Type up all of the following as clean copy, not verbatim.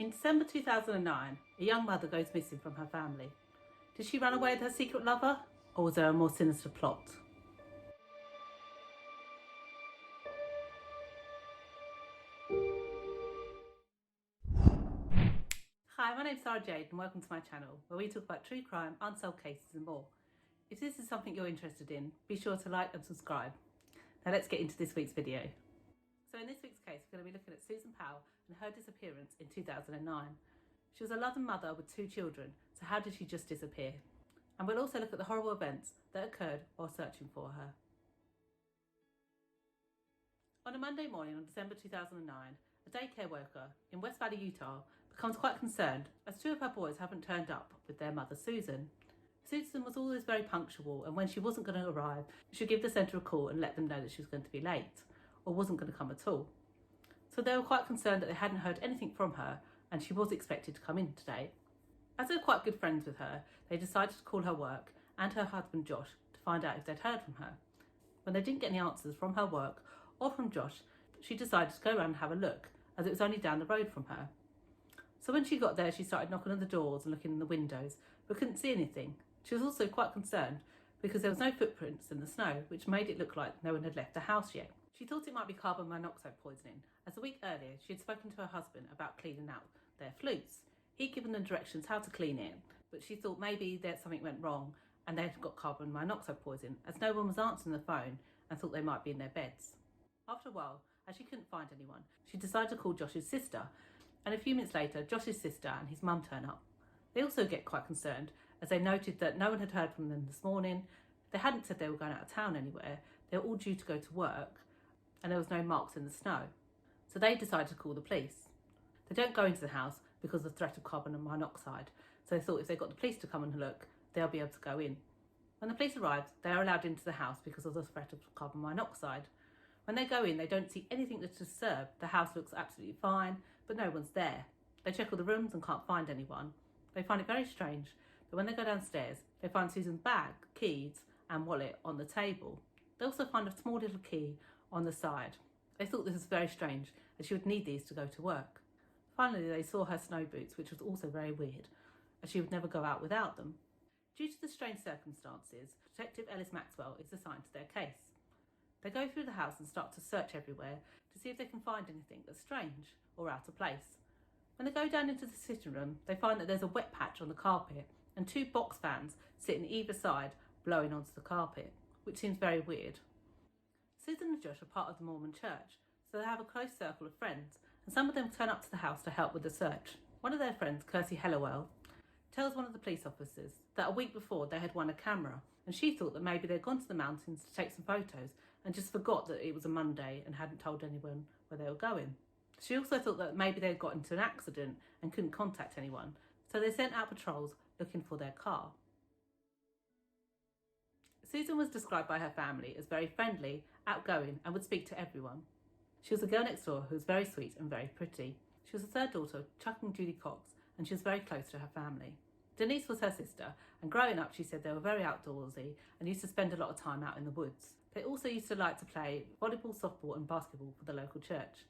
In December 2009, a young mother goes missing from her family. Did she run away with her secret lover, or was there a more sinister plot? Hi, my name's Sara Jade and welcome to my channel, where we talk about true crime, unsolved cases and more. If this is something you're interested in, be sure to like and subscribe. Now let's get into this week's video. So in this week's case, we're going to be looking at Susan Powell and her disappearance in 2009. She was a loving mother with 2 children, so how did she just disappear? And we'll also look at the horrible events that occurred while searching for her. On a Monday morning on December 2009, a daycare worker in West Valley, Utah becomes quite concerned as 2 of her boys haven't turned up with their mother Susan. Susan was always very punctual, and when she wasn't going to arrive, she'd give the centre a call and let them know that she was going to be late or wasn't going to come at all. So they were quite concerned that they hadn't heard anything from her and she was expected to come in today. As they were quite good friends with her, they decided to call her work and her husband Josh to find out if they'd heard from her. When they didn't get any answers from her work or from Josh, she decided to go around and have a look, as it was only down the road from her. So when she got there, she started knocking on the doors and looking in the windows, but couldn't see anything. She was also quite concerned because there was no footprints in the snow, which made it look like no one had left the house yet. She thought it might be carbon monoxide poisoning, as a week earlier she had spoken to her husband about cleaning out their flutes. He'd given them directions how to clean it, but she thought maybe that something went wrong and they'd got carbon monoxide poison, as no one was answering the phone and thought they might be in their beds. After a while, as she couldn't find anyone, she decided to call Josh's sister, and a few minutes later Josh's sister and his mum turn up. They also get quite concerned as they noted that no one had heard from them this morning. They hadn't said they were going out of town anywhere. They were all due to go to work and there was no marks in the snow. So they decided to call the police. They don't go into the house because of the threat of carbon monoxide, so they thought if they got the police to come and look, they'll be able to go in. When the police arrive, they are allowed into the house because of the threat of carbon monoxide. When they go in, they don't see anything that's disturbed. The house looks absolutely fine, but no one's there. They check all the rooms and can't find anyone. They find it very strange, but when they go downstairs, they find Susan's bag, keys and wallet on the table. They also find a small little key on the side. They thought this was very strange, as she would need these to go to work. Finally, they saw her snow boots, which was also very weird, as she would never go out without them. Due to the strange circumstances, Detective Ellis Maxwell is assigned to their case. They go through the house and start to search everywhere to see if they can find anything that's strange or out of place. When they go down into the sitting room, they find that there's a wet patch on the carpet and 2 box fans sitting either side blowing onto the carpet, which seems very weird. Susan and Josh are part of the Mormon church, so they have a close circle of friends, and some of them turn up to the house to help with the search. One of their friends, Kirsty Hallowell, tells one of the police officers that a week before they had won a camera, and she thought that maybe they'd gone to the mountains to take some photos and just forgot that it was a Monday and hadn't told anyone where they were going. She also thought that maybe they'd got into an accident and couldn't contact anyone, so they sent out patrols looking for their car. Susan was described by her family as very friendly, outgoing and would speak to everyone. She was a girl next door who was very sweet and very pretty. She was the 3rd daughter of Chuck and Judy Cox, and she was very close to her family. Denise was her sister, and growing up she said they were very outdoorsy and used to spend a lot of time out in the woods. They also used to like to play volleyball, softball and basketball for the local church.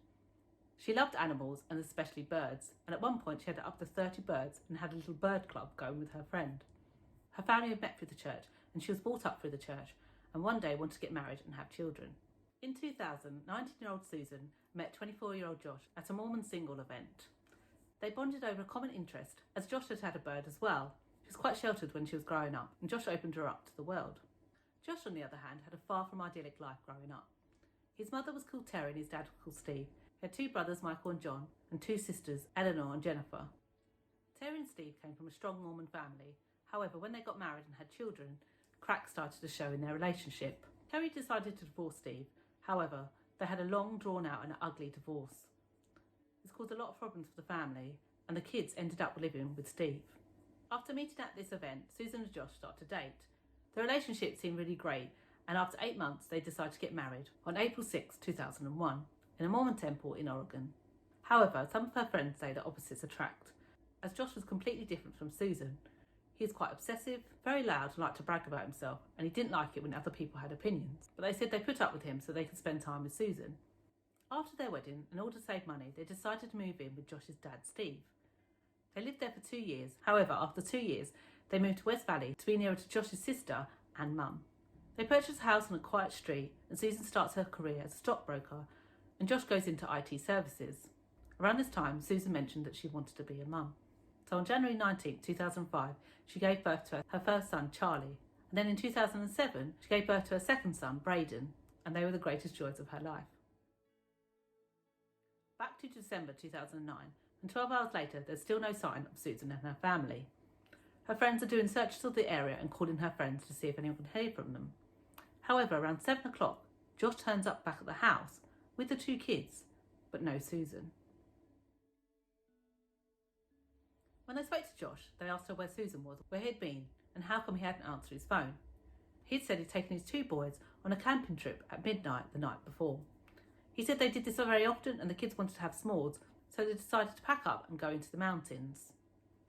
She loved animals and especially birds, and at one point she had up to 30 birds and had a little bird club going with her friend. Her family had met through the church, and she was brought up through the church, and one day wanted to get married and have children. In 2000, 19-year-old Susan met 24-year-old Josh at a Mormon single event. They bonded over a common interest, as Josh had had a bird as well. She was quite sheltered when she was growing up, and Josh opened her up to the world. Josh, on the other hand, had a far from idyllic life growing up. His mother was called Terry and his dad was called Steve. He had 2 brothers, Michael and John, and 2 sisters, Eleanor and Jennifer. Terry and Steve came from a strong Mormon family. However, when they got married and had children, cracks started to show in their relationship. Terry decided to divorce Steve. However, they had a long, drawn-out and ugly divorce. This caused a lot of problems for the family, and the kids ended up living with Steve. After meeting at this event, Susan and Josh started to date. Their relationship seemed really great, and after 8 months, they decided to get married on April 6, 2001, in a Mormon temple in Oregon. However, some of her friends say that opposites attract, as Josh was completely different from Susan. He was quite obsessive, very loud and liked to brag about himself, and he didn't like it when other people had opinions. But they said they put up with him so they could spend time with Susan. After their wedding, in order to save money, they decided to move in with Josh's dad, Steve. They lived there for 2 years. However, after 2 years, they moved to West Valley to be nearer to Josh's sister and mum. They purchased a house on a quiet street, and Susan starts her career as a stockbroker, and Josh goes into IT services. Around this time, Susan mentioned that she wanted to be a mum. So on January 19, 2005, she gave birth to her first son, Charlie. And then in 2007, she gave birth to her second son, Braden, and they were the greatest joys of her life. Back to December 2009, and 12 hours later, there's still no sign of Susan and her family. Her friends are doing searches of the area and calling her friends to see if anyone can hear from them. However, around 7 o'clock, Josh turns up back at the house with the 2 kids, but no Susan. When they spoke to Josh, they asked her where Susan was, where he'd been, and how come he hadn't answered his phone. He'd said he'd taken his 2 boys on a camping trip at midnight the night before. He said they did this very often and the kids wanted to have s'mores, so they decided to pack up and go into the mountains.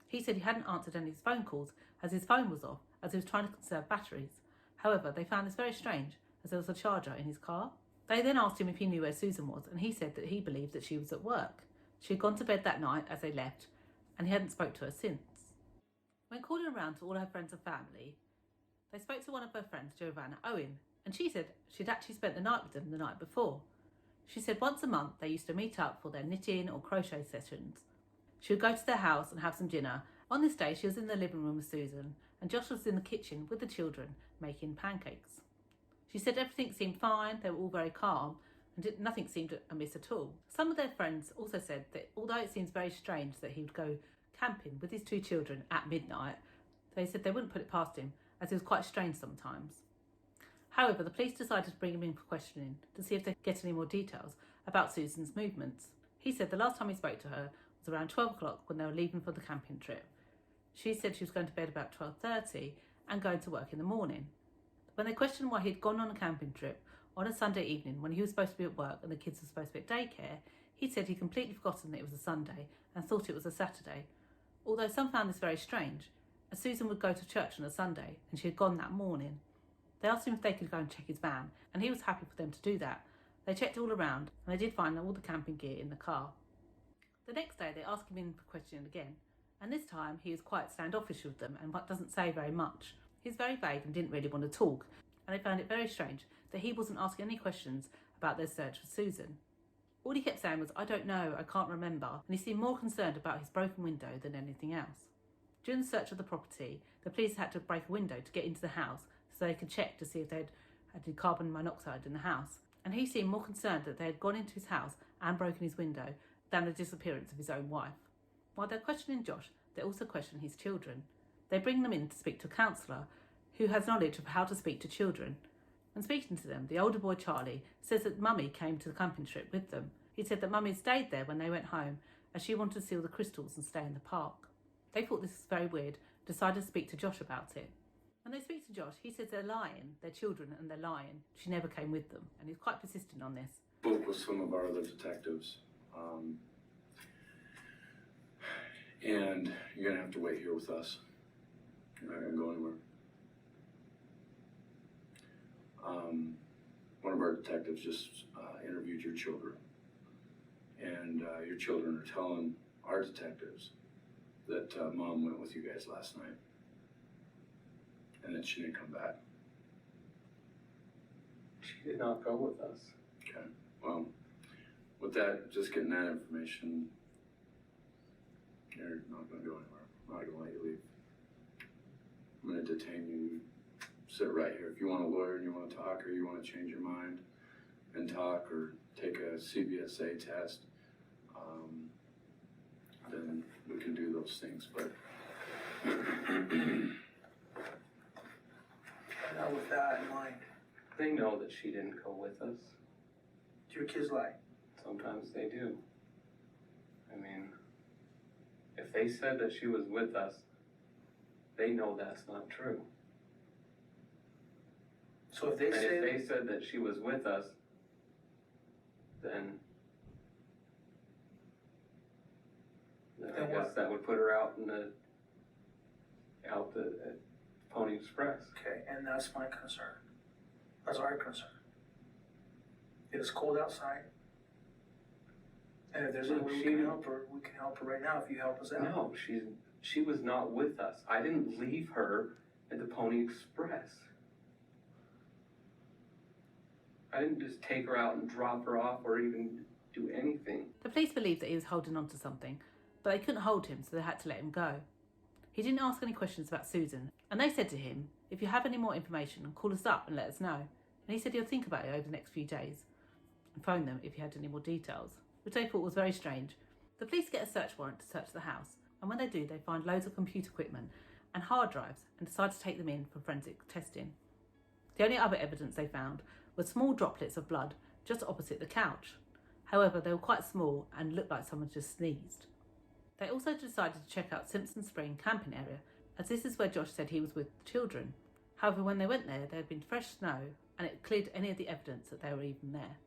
He said he hadn't answered any of his phone calls as his phone was off, as he was trying to conserve batteries. However, they found this very strange, as there was a charger in his car. They then asked him if he knew where Susan was, and he said that he believed that she was at work. She had gone to bed that night as they left, and he hadn't spoke to her since. When calling around to all her friends and family, they spoke to one of her friends, Giovanna Owen, and she said she'd actually spent the night with them the night before. She said once a month they used to meet up for their knitting or crochet sessions. She would go to their house and have some dinner. On this day, she was in the living room with Susan, and Josh was in the kitchen with the children making pancakes. She said everything seemed fine, they were all very calm, and nothing seemed amiss at all. Some of their friends also said that although it seems very strange that he would go camping with his 2 children at midnight, they said they wouldn't put it past him, as he was quite strange sometimes. However, the police decided to bring him in for questioning to see if they could get any more details about Susan's movements. He said the last time he spoke to her was around 12 o'clock when they were leaving for the camping trip. She said she was going to bed about 12:30 and going to work in the morning. When they questioned why he'd gone on a camping trip on a Sunday evening when he was supposed to be at work and the kids were supposed to be at daycare, he said he'd completely forgotten that it was a Sunday and thought it was a Saturday. Although some found this very strange, as Susan would go to church on a Sunday and she had gone that morning. They asked him if they could go and check his van, and he was happy for them to do that. They checked all around, and they did find all the camping gear in the car. The next day, they asked him in for questioning again, and this time he was quite standoffish with them and doesn't say very much. He was very vague and didn't really want to talk, and they found it very strange that he wasn't asking any questions about their search for Susan. All he kept saying was, "I don't know, I can't remember," and he seemed more concerned about his broken window than anything else. During the search of the property, the police had to break a window to get into the house so they could check to see if they'd had any carbon monoxide in the house. And he seemed more concerned that they had gone into his house and broken his window than the disappearance of his own wife. While they're questioning Josh, they also question his children. They bring them in to speak to a counsellor who has knowledge of how to speak to children. When speaking to them, the older boy, Charlie, says that Mummy came to the camping trip with them. He said that Mummy had stayed there when they went home as she wanted to see all the crystals and stay in the park. They thought this was very weird, decided to speak to Josh about it. When they speak to Josh, he says they're lying, they're children and they're lying. She never came with them, and he's quite persistent on this. Spoke with some of our other detectives, and you're gonna have to wait here with us. You're not gonna go anywhere. One of our detectives just interviewed your children, and your children are telling our detectives that Mom went with you guys last night, and that she didn't come back. She did not go with us. Okay, well, with that, just getting that information, you're not gonna go anywhere. I'm not gonna let you leave. I'm gonna detain you. Sit right here. If you want a lawyer and you want to talk, or you want to change your mind and talk, or take a CBSA test, then we can do those things, but Now with that in mind, They know that she didn't go with us. do your kids lie? Sometimes they do. I mean, if they said that she was with us, they know that's not true. So if they And say if they said that she was with us, then I Then guess what? that would put her out at Pony Express. okay, and that's my concern. That's our concern. It is cold outside. And if there's any way we can help her, we can help her right now if you help us out. No, she was not with us. I didn't leave her at the Pony Express. I didn't just take her out and drop her off or even do anything. The police believed that he was holding on to something, but they couldn't hold him, so they had to let him go. He didn't ask any questions about Susan, and they said to him, if you have any more information, call us up and let us know. And he said he'll think about it over the next few days and phone them if he had any more details, which they thought was very strange. The police get a search warrant to search the house, and when they do, they find loads of computer equipment and hard drives and decide to take them in for forensic testing. The only other evidence they found were small droplets of blood just opposite the couch. However, they were quite small and looked like someone just sneezed. They also decided to check out Simpson Spring camping area, as this is where Josh said he was with the children. However, when they went there had been fresh snow and it cleared any of the evidence that they were even there.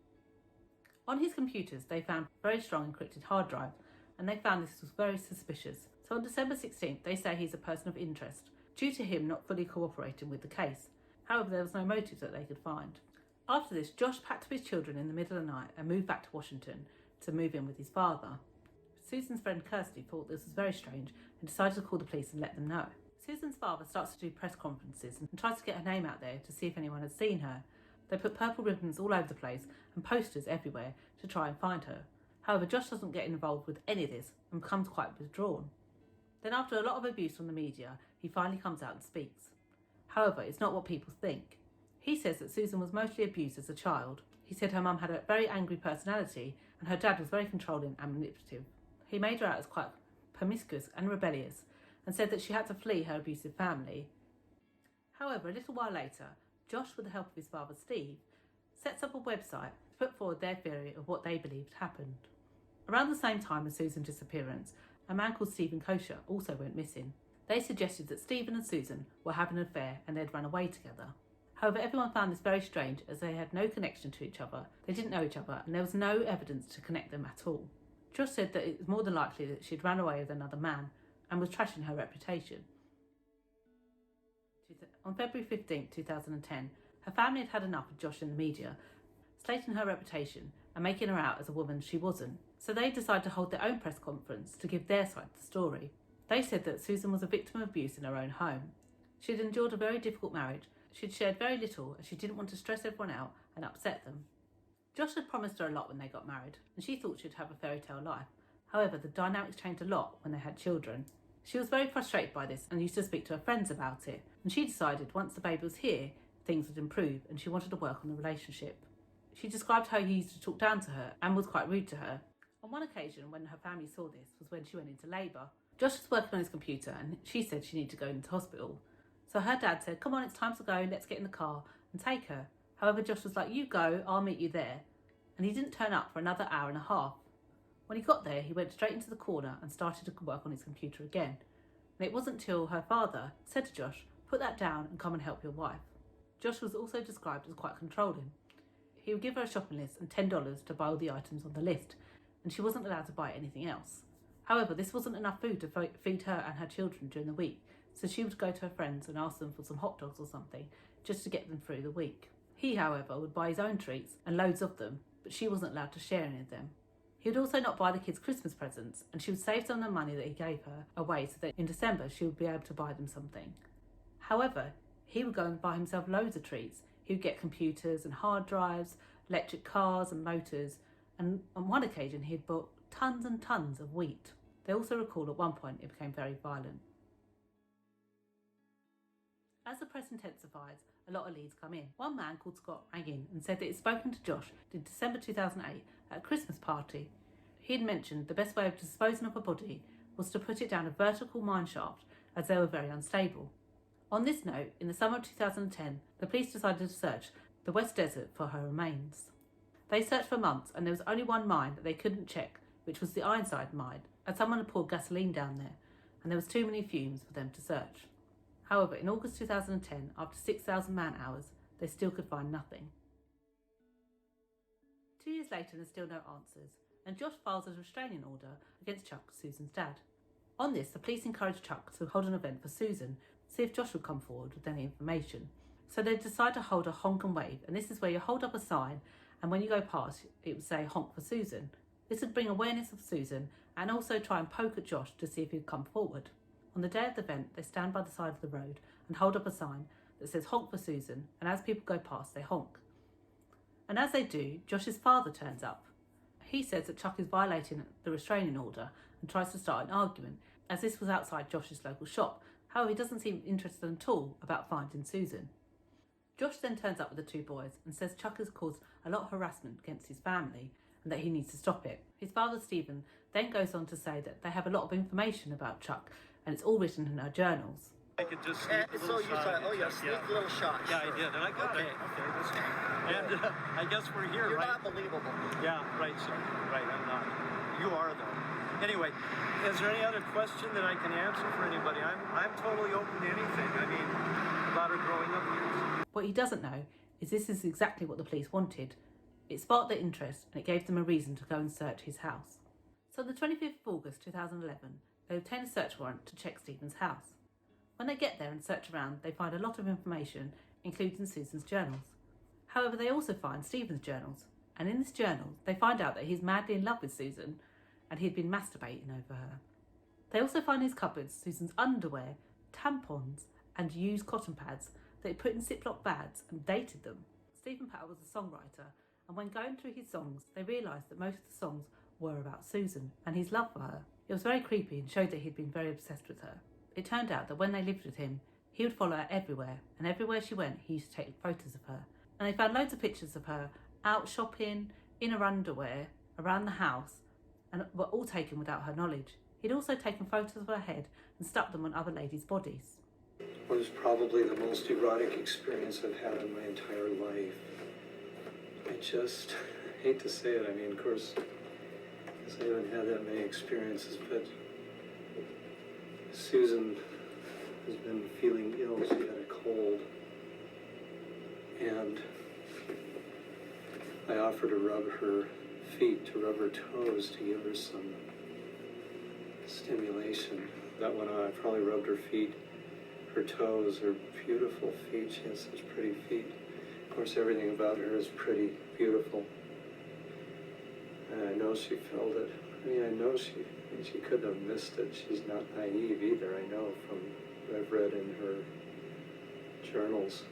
On his computers, they found a very strong encrypted hard drive, and they found this was very suspicious. So on December 16th, they say he's a person of interest, due to him not fully cooperating with the case. However, there was no motive that they could find. After this, Josh packed up his children in the middle of the night and moved back to Washington to move in with his father. Susan's friend Kirsty thought this was very strange and decided to call the police and let them know. Susan's father starts to do press conferences and tries to get her name out there to see if anyone had seen her. They put purple ribbons all over the place and posters everywhere to try and find her. However, Josh doesn't get involved with any of this and becomes quite withdrawn. Then after a lot of abuse from the media, he finally comes out and speaks. However, it's not what people think. He says that Susan was mostly abused as a child. He said her mum had a very angry personality and her dad was very controlling and manipulative. He made her out as quite promiscuous and rebellious and said that she had to flee her abusive family. However, a little while later, Josh, with the help of his father Steve, sets up a website to put forward their theory of what they believed happened. Around the same time as Susan's disappearance, a man called Stephen Kosher also went missing. They suggested that Stephen and Susan were having an affair and they'd run away together. However, everyone found this very strange as they had no connection to each other, they didn't know each other, and there was no evidence to connect them at all. Josh said that it was more than likely that she'd run away with another man and was trashing her reputation. On February 15, 2010, her family had had enough of Josh in the media, slating her reputation and making her out as a woman she wasn't. So they decided to hold their own press conference to give their side of the story. They said that Susan was a victim of abuse in her own home. She had endured a very difficult marriage. She'd shared very little as she didn't want to stress everyone out and upset them. Josh had promised her a lot when they got married, and she thought she'd have a fairy tale life. However, the dynamics changed a lot when they had children. She was very frustrated by this and used to speak to her friends about it, and she decided once the baby was here, things would improve and she wanted to work on the relationship. She described how he used to talk down to her and was quite rude to her. On one occasion when her family saw this was when she went into labour. Josh was working on his computer and she said she needed to go into hospital. So her dad said, "Come on, it's time to go, let's get in the car and take her." However, Josh was like, "You go, I'll meet you there." And he didn't turn up for another hour and a half. When he got there, he went straight into the corner and started to work on his computer again. And it wasn't till her father said to Josh, "Put that down and come and help your wife." Josh was also described as quite controlling. He would give her a shopping list and $10 to buy all the items on the list, and she wasn't allowed to buy anything else. However, this wasn't enough food to feed her and her children during the week, so she would go to her friends and ask them for some hot dogs or something, just to get them through the week. He, however, would buy his own treats, and loads of them, but she wasn't allowed to share any of them. He would also not buy the kids Christmas presents, and she would save some of the money that he gave her away so that in December she would be able to buy them something. However, he would go and buy himself loads of treats. He would get computers and hard drives, electric cars and motors, and on one occasion he had bought tons and tons of wheat. They also recall at one point it became very violent. As the press intensifies, a lot of leads come in. One man called Scott rang in and said that he'd spoken to Josh in December 2008 at a Christmas party. He had mentioned the best way of disposing of a body was to put it down a vertical mine shaft as they were very unstable. On this note, in the summer of 2010, the police decided to search the West Desert for her remains. They searched for months and there was only one mine that they couldn't check, which was the Ironside mine, as someone had poured gasoline down there and there was too many fumes for them to search. However, in August 2010, after 6,000 man-hours, they still could find nothing. 2 years later, there's still no answers, and Josh files a restraining order against Chuck, Susan's dad. On this, the police encouraged Chuck to hold an event for Susan, see if Josh would come forward with any information. So they decide to hold a honk and wave, and this is where you hold up a sign, and when you go past, it would say honk for Susan. This would bring awareness of Susan and also try and poke at Josh to see if he'd come forward. On the day of the event, they stand by the side of the road and hold up a sign that says honk for Susan, and as people go past, they honk. And as they do, Josh's father turns up. He says that Chuck is violating the restraining order and tries to start an argument, as this was outside Josh's local shop. However, he doesn't seem interested at all about finding Susan. Josh then turns up with the two boys and says Chuck has caused a lot of harassment against his family and that he needs to stop it. His father, Stephen, then goes on to say that they have a lot of information about Chuck and it's all written in her journals. I could just sneak a little shot. Sneak a little shot. Yeah, I did, and I got it. Okay, that's fine. And I guess we're here, You're right? not believable. Yeah, right, sir. Right, I'm not. You are, though. Anyway, is there any other question that I can answer for anybody? I'm totally open to anything. I mean, about her growing up years. What he doesn't know is this is exactly what the police wanted. It sparked their interest and it gave them a reason to go and search his house. So on the 25th of August 2011, they obtain a search warrant to check Stephen's house. When they get there and search around, they find a lot of information, including Susan's journals. However, they also find Stephen's journals, and in this journal, they find out that he's madly in love with Susan and he'd been masturbating over her. They also find in his cupboards Susan's underwear, tampons, and used cotton pads that he put in Ziploc bags and dated them. Susan Powell was a songwriter, and when going through his songs, they realised that most of the songs were about Susan and his love for her. It was very creepy and showed that he'd been very obsessed with her. It turned out that when they lived with him, he would follow her everywhere, and everywhere she went, he used to take photos of her. And they found loads of pictures of her out shopping, in her underwear, around the house, and were all taken without her knowledge. He'd also taken photos of her head and stuck them on other ladies' bodies. It was probably the most erotic experience I've had in my entire life. I just hate to say it. I mean, of course, I haven't had that many experiences, but Susan has been feeling ill. She had a cold. And I offered to rub her feet, to rub her toes, to give her some stimulation. That went on. I probably rubbed her feet, her toes, her beautiful feet. She has such pretty feet. Of course, everything about her is pretty, beautiful. And I know she felt it. I mean, I know she couldn't have missed it. She's not naive either, I know, from what I've read in her journals.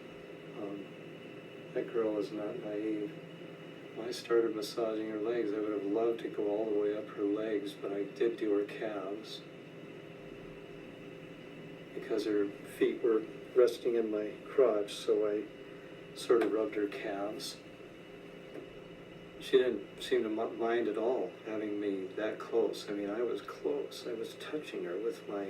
That girl is not naive. When I started massaging her legs, I would have loved to go all the way up her legs, but I did do her calves because her feet were resting in my crotch, so I sort of rubbed her calves. She didn't seem to mind at all having me that close. I mean, I was close. I was touching her with my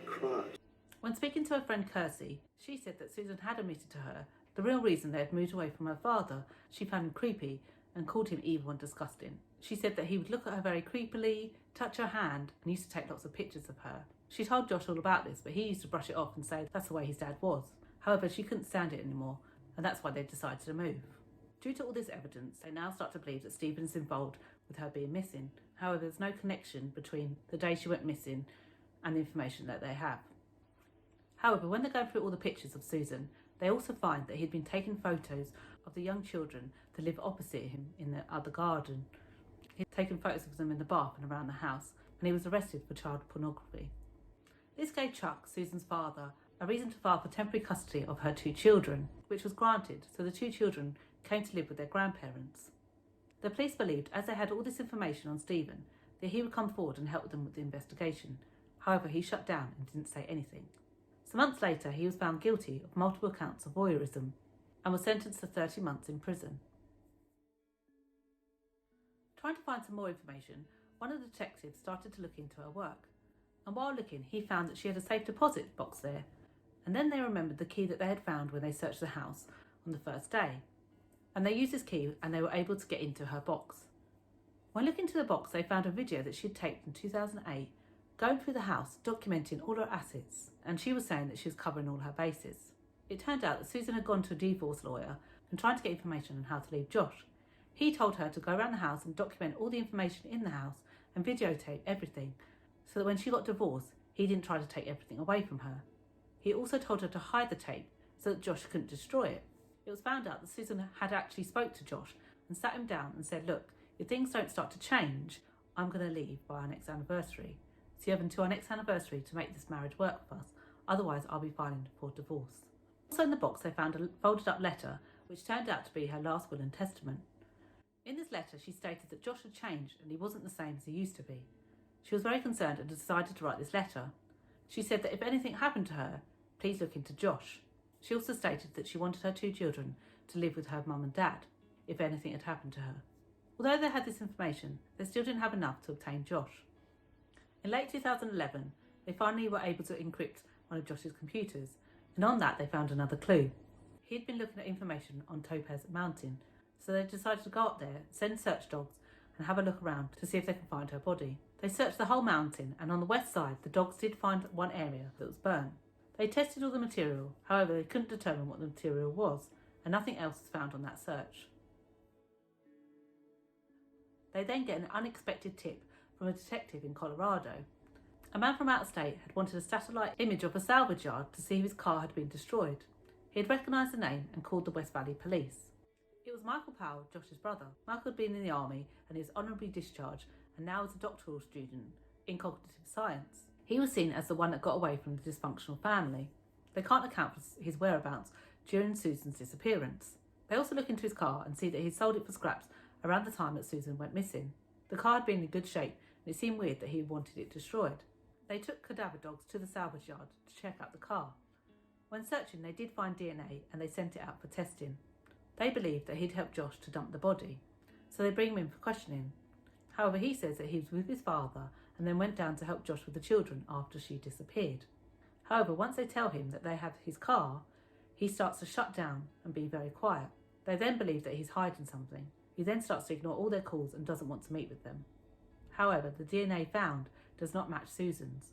crotch. When speaking to her friend Kirsty, she said that Susan had admitted to her the real reason they had moved away from her father. She found him creepy and called him evil and disgusting. She said that he would look at her very creepily, touch her hand, and used to take lots of pictures of her. She told Josh all about this, but he used to brush it off and say that's the way his dad was. However, she couldn't stand it anymore, and that's why they decided to move. Due to all this evidence, they now start to believe that Stephen is involved with her being missing. However, there's no connection between the day she went missing and the information that they have. However, when they're going through all the pictures of Susan, they also find that he'd been taking photos of the young children that live opposite him in the other garden. He'd taken photos of them in the bath and around the house, and he was arrested for child pornography. This gave Chuck, Susan's father, a reason to file for temporary custody of her two children, which was granted, so the two children came to live with their grandparents. The police believed, as they had all this information on Stephen, that he would come forward and help them with the investigation. However, he shut down and didn't say anything. So months later, he was found guilty of multiple counts of voyeurism and was sentenced to 30 months in prison. Trying to find some more information, one of the detectives started to look into her work. And while looking, he found that she had a safe deposit box there. And then they remembered the key that they had found when they searched the house on the first day. And they used this key and they were able to get into her box. When looking into the box, they found a video that she had taken in 2008, going through the house, documenting all her assets, and she was saying that she was covering all her bases. It turned out that Susan had gone to a divorce lawyer and trying to get information on how to leave Josh. He told her to go around the house and document all the information in the house and videotape everything, so that when she got divorced, he didn't try to take everything away from her. He also told her to hide the tape so that Josh couldn't destroy it. It was found out that Susan had actually spoke to Josh and sat him down and said, look, If things don't start to change, I'm going to leave by our next anniversary. So you have until our next anniversary to make this marriage work for us. Otherwise, I'll be filing for divorce. Also in the box, they found a folded up letter, which turned out to be her last will and testament. In this letter, she stated that Josh had changed and he wasn't the same as he used to be. She was very concerned and decided to write this letter. She said that if anything happened to her, please look into Josh. She also stated that she wanted her 2 children to live with her mum and dad, if anything had happened to her. Although they had this information, they still didn't have enough to obtain Josh. In late 2011, they finally were able to encrypt one of Josh's computers, and on that they found another clue. He had been looking at information on Topaz Mountain, so they decided to go up there, send search dogs, and have a look around to see if they can find her body. They searched the whole mountain, and on the west side, the dogs did find one area that was burned. They tested all the material, however they couldn't determine what the material was, and nothing else was found on that search. They then get an unexpected tip from a detective in Colorado. A man from out of state had wanted a satellite image of a salvage yard to see if his car had been destroyed. He had recognised the name and called the West Valley police. It was Michael Powell, Josh's brother. Michael had been in the army and he was honourably discharged and now is a doctoral student in cognitive science. He was seen as the one that got away from the dysfunctional family. They can't account for his whereabouts during Susan's disappearance. They also look into his car and see that he sold it for scraps around the time that Susan went missing. The car had been in good shape and it seemed weird that he wanted it destroyed. They took cadaver dogs to the salvage yard to check out the car. When searching, they did find DNA and they sent it out for testing. They believed that he'd helped Josh to dump the body, so they bring him in for questioning. However, he says that he was with his father and then went down to help Josh with the children after she disappeared. However, once they tell him that they have his car, he starts to shut down and be very quiet. They then believe that he's hiding something. He then starts to ignore all their calls and doesn't want to meet with them. However, the DNA found does not match Susan's.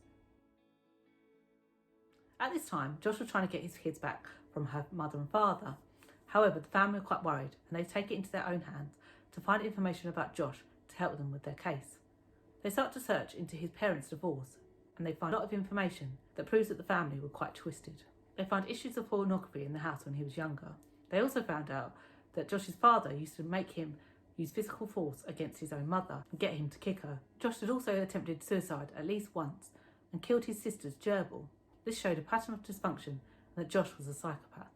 At this time, Josh was trying to get his kids back from her mother and father. However, the family are quite worried and they take it into their own hands to find information about Josh to help them with their case. They start to search into his parents' divorce and they find a lot of information that proves that the family were quite twisted. They find issues of pornography in the house when he was younger. They also found out that Josh's father used to make him use physical force against his own mother and get him to kick her. Josh had also attempted suicide at least once and killed his sister's gerbil. This showed a pattern of dysfunction and that Josh was a psychopath.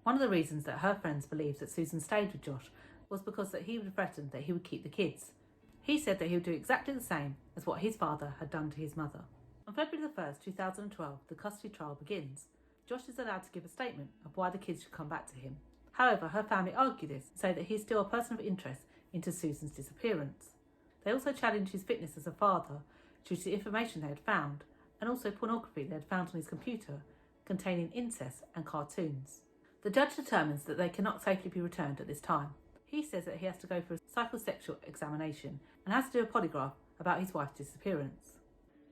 One of the reasons that her friends believed that Susan stayed with Josh was because that he would threaten that he would keep the kids. He said that he would do exactly the same as what his father had done to his mother. On February the 1st, 2012, the custody trial begins. Josh is allowed to give a statement of why the kids should come back to him. However, her family argue this and say that he's still a person of interest into Susan's disappearance. They also challenge his fitness as a father due to the information they had found and also pornography they had found on his computer containing incest and cartoons. The judge determines that they cannot safely be returned at this time. He says that he has to go for a psychosexual examination and has to do a polygraph about his wife's disappearance.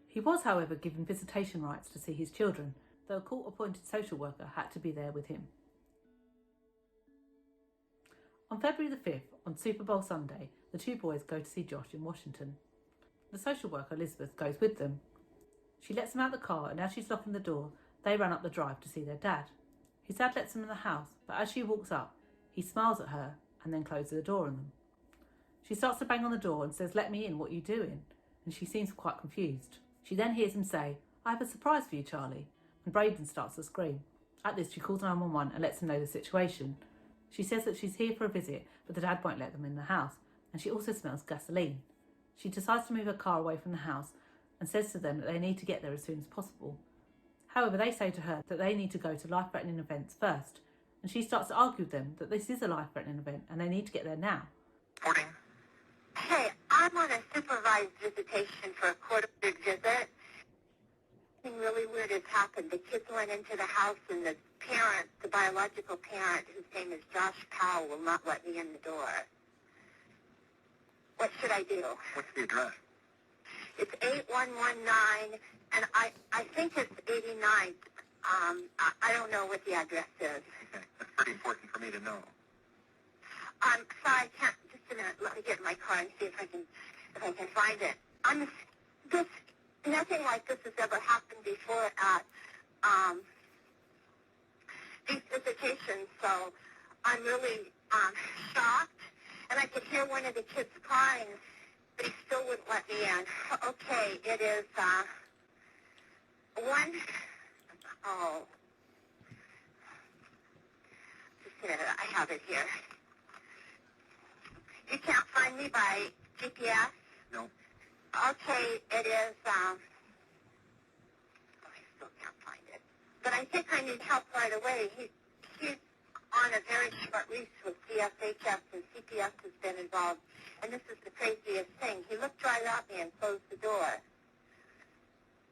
He was, however, given visitation rights to see his children, though a court-appointed social worker had to be there with him. On February the 5th, on Super Bowl Sunday, the 2 boys go to see Josh in Washington. The social worker, Elizabeth, goes with them. She lets them out of the car and as she's locking the door, they run up the drive to see their dad. His dad lets them in the house, but as she walks up, he smiles at her and then closes the door on them. She starts to bang on the door and says, "Let me in, what are you doing?" And she seems quite confused. She then hears him say, "I have a surprise for you, Charlie," and Braden starts to scream. At this, she calls 911 and lets them know the situation. She says that she's here for a visit, but the dad won't let them in the house, and she also smells gasoline. She decides to move her car away from the house and says to them that they need to get there as soon as possible. However, they say to her that they need to go to life-threatening events first, and she starts to argue with them that this is a life-threatening event and they need to get there now. Reporting. Hey, I'm on a supervised visitation for a court-ordered visit. Something really weird has happened. The kids went into the house and the parent, the biological parent, whose name is Josh Powell, will not let me in the door. What should I do? What's the address? It's 8119, and I think it's 89. I don't know what the address is. Okay, that's pretty important for me to know. Sorry, I can't. Just a minute. Let me get in my car and see if I can find it. Nothing like this has ever happened before at these visitations, so I'm really shocked. and I could hear one of the kids crying, but he still wouldn't let me in. Okay, it is, just a minute, I have it here. You can't find me by GPS? No. Okay, it is, I still can't find it. But I think I need help right away. He's on a very short leash with CSHS, and CPS has been involved. And this is the craziest thing. He looked right at me and closed the door.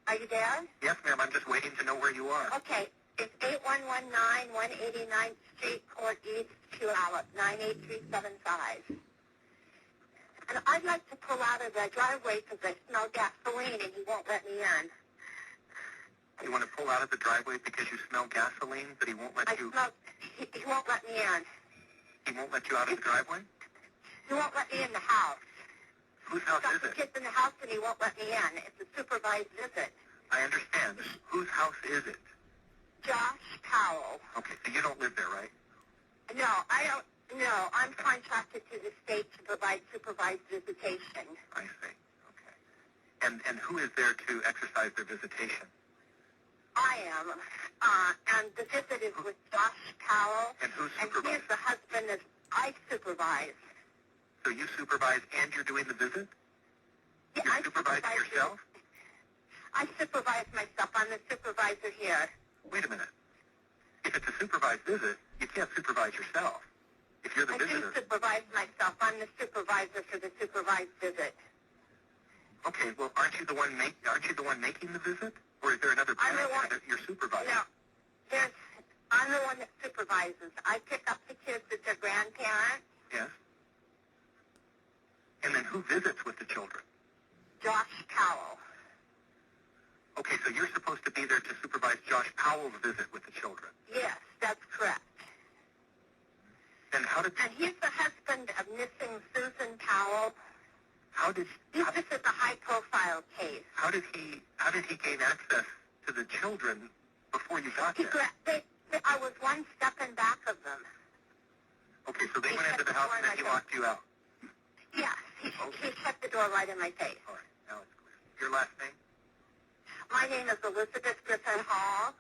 Are you there? Yes, ma'am. I'm just waiting to know where you are. Okay. It's 8119 189th Street, Court East, Puyallup, 98375. And I'd like to pull out of the driveway because I smell gasoline and he won't let me in. You want to pull out of the driveway because you smell gasoline, but he won't let you... He won't let me in. He won't let you out of the driveway? He won't let me in the house. Whose house Got is the it? kids in the house and he won't let me in. It's a supervised visit. I understand. Whose house is it? Josh Powell. Okay, so you don't live there, right? No, I don't. No, I'm contracted to the state to provide supervised visitation. I see. Okay. And who is there to exercise their visitation? I am. And the visit is with Josh Powell. And who And supervises? he's the husband that I supervise. So you supervise and you're doing the visit? Yeah, You I supervise yourself? I supervise myself. I'm the supervisor here. Wait a minute. If it's a supervised visit, you can't supervise yourself. If you're the I visitor... do supervise myself. I'm the supervisor for the supervised visit. Okay, well, aren't you the one making the visit? Or is there another I'm the parent one- that you're supervising? No, I'm the one that supervises. I pick up the kids at their grandparents. Yes. And then who visits with the children? Josh Powell. Okay, so you're supposed to be there to supervise Josh Powell's visit with the children. Yes, that's correct. And how did... And he's the husband of missing Susan Powell. This is a high-profile case. How did he gain access to the children before you got there? I was one step in back of them. Okay, so they went into the house and then he locked you out. Yes, he shut the door right in my face. All right, now it's clear. Your last name? My name is Elizabeth Griffin Hall.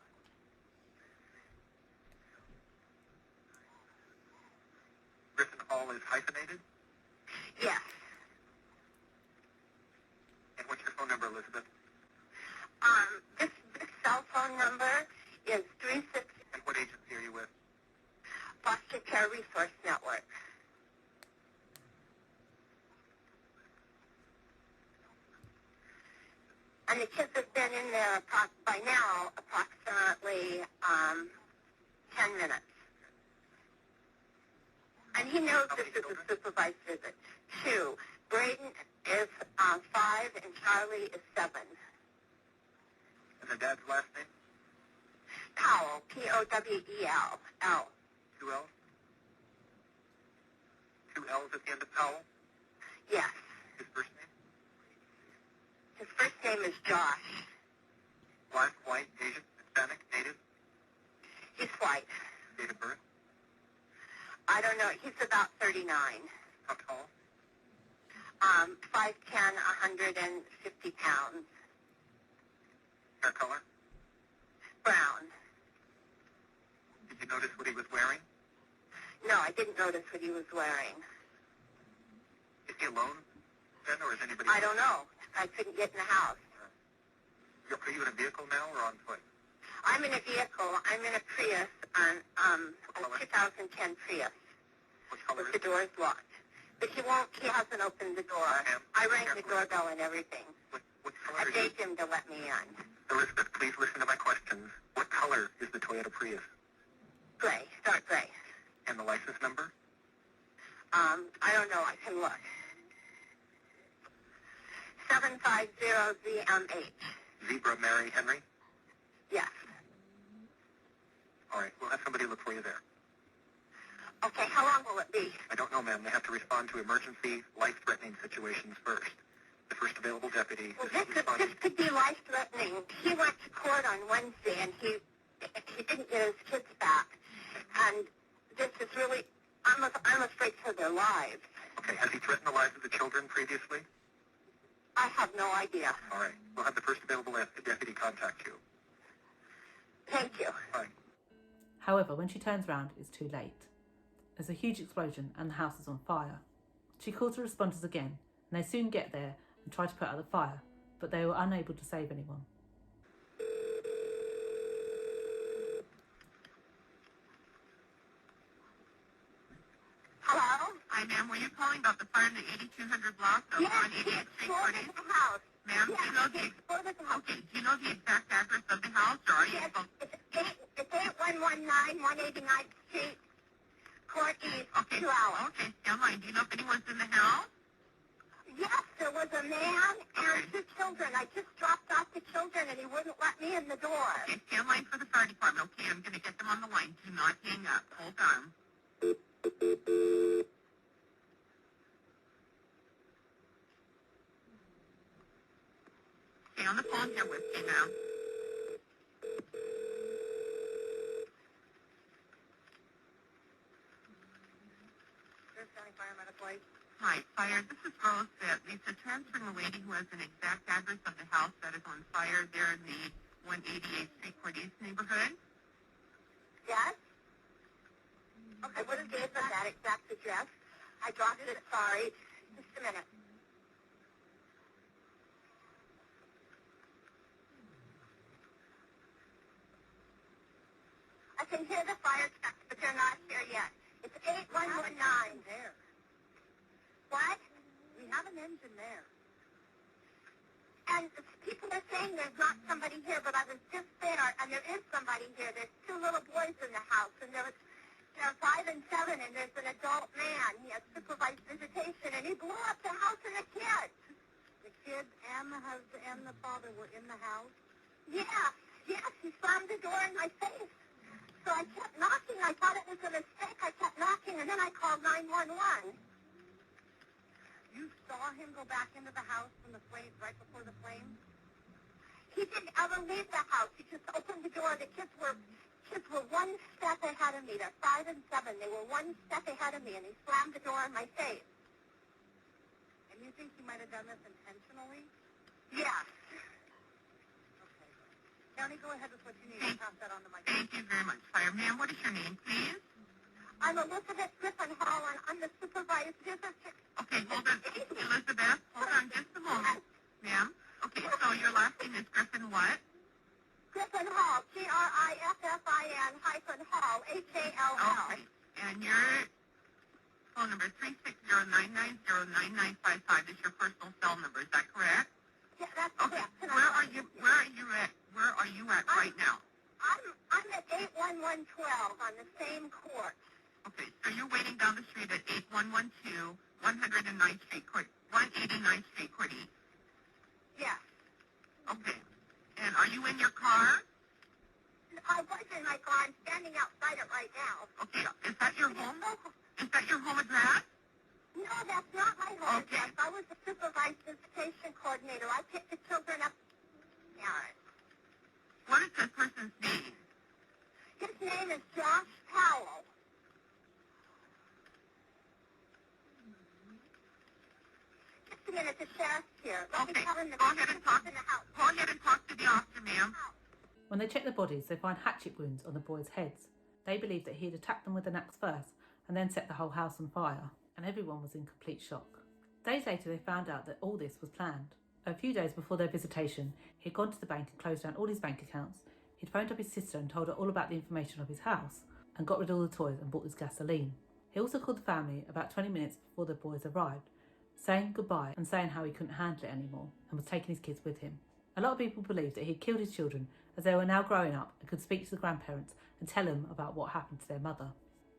Griffin Hall is hyphenated? Yes. And what's your phone number, Elizabeth? This cell phone number is 36 And what agency are you with? Foster Care Resource Network. And the kids have been in there by now approximately 10 minutes. And he knows How this many is children? a supervised visit. 2. Braden is 5 and Charlie is 7. And the dad's last name? Powell, P-O-W-E-L. L. 2 L's? 2 L's at the end of Powell? Yes. His first name? His first name is Josh. Black, white, Asian, Hispanic, native? He's white. Date of birth? I don't know. He's about 39. How tall? 5'10", 150 pounds. Hair color? Brown. Did you notice what he was wearing? No, I didn't notice what he was wearing. Is he alone then, or is anybody... I don't know. I couldn't get in the house. Are you in a vehicle now or on foot? I'm in a vehicle. I'm in a Prius, a 2010 Prius, What color with is the doors locked. But he hasn't opened the door. Ma'am, I rang the careful. doorbell and everything. What color I is begged him to let me in. Elizabeth, please listen to my questions. What color is the Toyota Prius? Gray, dark gray. And the license number? I don't know. I can look. 750ZMH. Zebra Mary Henry? Yes. All right, we'll have somebody look for you there. Okay, how long will it be? I don't know, ma'am. They have to respond to emergency, life-threatening situations first. The first available deputy Well, is responding. this could be life-threatening. He went to court on Wednesday, and he didn't get his kids back. And this is really, I'm afraid for their lives. Okay, has he threatened the lives of the children previously? I have no idea. All right. We'll have the first available deputy contact you. Thank you. Bye. However, when she turns round, it's too late. There's a huge explosion and the house is on fire. She calls the responders again, and they soon get there and try to put out the fire, but they were unable to save anyone. Hello? Hi, ma'am. Were you calling about the fire in the 8200 block of Yes, on he 88th Street, exploded Courtney? the house. Ma'am, do you know Yes, he the exploded the house. okay? Do you know the exact address of the house, or are you? Yes, it's 8119 189th Street, Court East, Okay. 2 hours. Okay. Stand line. Do you know if anyone's in the house? Yes, there was a man and 2 children. I just dropped off the children and he wouldn't let me in the door. Okay. Stand line for the fire department. Okay. I'm going to get them on the line. Do not hang up. Hold on. Stay on the phone here with me, ma'am. There's County Fireman at Blake. Hi, fire. This is Rose. Lisa, transferring a lady who has an exact address of the house that is on fire there in the 188th Street, Court East neighborhood. Yes? Okay, what is gave them that exact address? I dropped it, sorry. Just a minute. I can hear the fire trucks, but they're not here yet. It's 8119. There. What? We have an engine there. And people are saying there's not somebody here, but I was just there, and there is somebody here. There's 2 little boys in the house, and they're 5 and 7, and there's an adult man. He has supervised visitation, and he blew up the house and the kids. The kids and the husband and the father were in the house? Yeah. Yes, he slammed the door in my face. So I kept knocking. I thought it was a mistake. I kept knocking, and then I called 911. You saw him go back into the house from the flames, right before the flames? He didn't ever leave the house. He just opened the door. The kids were 1 step ahead of me. They're 5 and 7. They were 1 step ahead of me, and he slammed the door in my face. And you think he might have done this intentionally? Yes. Okay. County, go ahead with what you need. I'll pass that on to my... Thank you very much, fire. Ma'am, what is your name, please? I'm Elizabeth Griffin Hall, and I'm the supervised visitor. Okay, hold on. Elizabeth, hold on just a moment. Ma'am? Okay, so your last name is Griffin what? Griffin Hall, Griffin hyphen Hall, Hall. Okay. And your phone number is 360-990-9955 is your personal cell number. Is that correct? Yeah, that's Okay. correct. Where are you at right now? I'm at 81112 on the same court. Okay, so you're waiting down the street at 8112 109th Street Court, 189th Street Court East. Yes. Okay. And are you in your car? I was in my car. I'm standing outside it right now. Okay. Is that your home? Is that your home address? No, that's not my home Okay. address. I was the supervised visitation coordinator. I picked the children up. Parents. What is this person's name? His name is Josh Powell. Just a minute, the sheriff's here. Let me Okay. tell him to Go ahead and talk. in the house. Go ahead and talk to the officer, ma'am. When they check the bodies, they find hatchet wounds on the boys' heads. They believe that he had attacked them with an axe first and then set the whole house on fire, and everyone was in complete shock. Days later, they found out that all this was planned. A few days before their visitation, he'd gone to the bank and closed down all his bank accounts. He'd phoned up his sister and told her all about the information of his house and got rid of all the toys and bought this gasoline. He also called the family about 20 minutes before the boys arrived, saying goodbye and saying how he couldn't handle it anymore and was taking his kids with him. A lot of people believe that he'd killed his children as they were now growing up and could speak to the grandparents and tell them about what happened to their mother.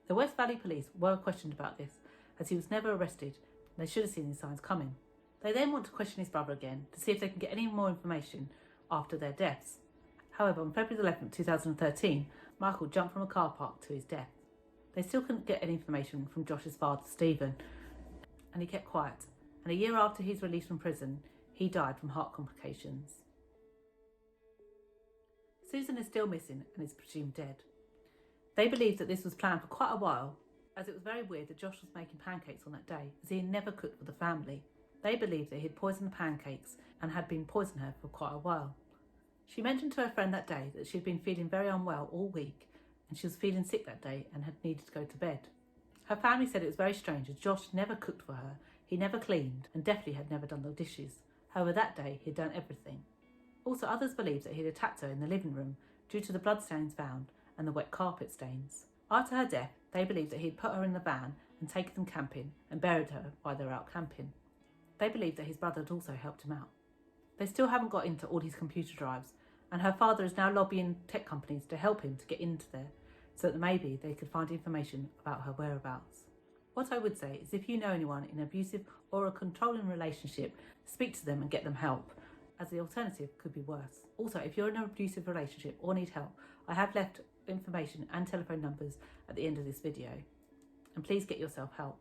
The West Valley police were questioned about this, as he was never arrested and they should have seen these signs coming. They then want to question his brother again to see if they can get any more information after their deaths. However, on February 11, 2013, Michael jumped from a car park to his death. They still couldn't get any information from Josh's father, Stephen, and he kept quiet. And a year after he's released from prison, he died from heart complications. Susan is still missing and is presumed dead. They believe that this was planned for quite a while, as it was very weird that Josh was making pancakes on that day, as he had never cooked for the family. They believed that he had poisoned the pancakes and had been poisoning her for quite a while. She mentioned to her friend that day that she had been feeling very unwell all week and she was feeling sick that day and had needed to go to bed. Her family said it was very strange as Josh never cooked for her, he never cleaned and definitely had never done the dishes. However, that day he had done everything. Also, others believed that he had attacked her in the living room due to the bloodstains found and the wet carpet stains. After her death, they believed that he had put her in the van and taken them camping and buried her while they were out camping. They believed that his brother had also helped him out. They still haven't got into all his computer drives, and her father is now lobbying tech companies to help him to get into there so that maybe they could find information about her whereabouts. What I would say is if you know anyone in an abusive or a controlling relationship, speak to them and get them help, as the alternative could be worse. Also, if you're in an abusive relationship or need help, I have left information and telephone numbers at the end of this video. And please get yourself help.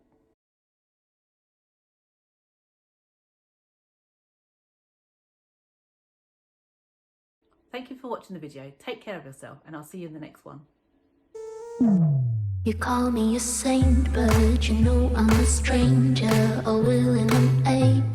Thank you for watching the video. Take care of yourself and I'll see you in the next one. You call me a saint, but you know I'm a stranger, all willing and able.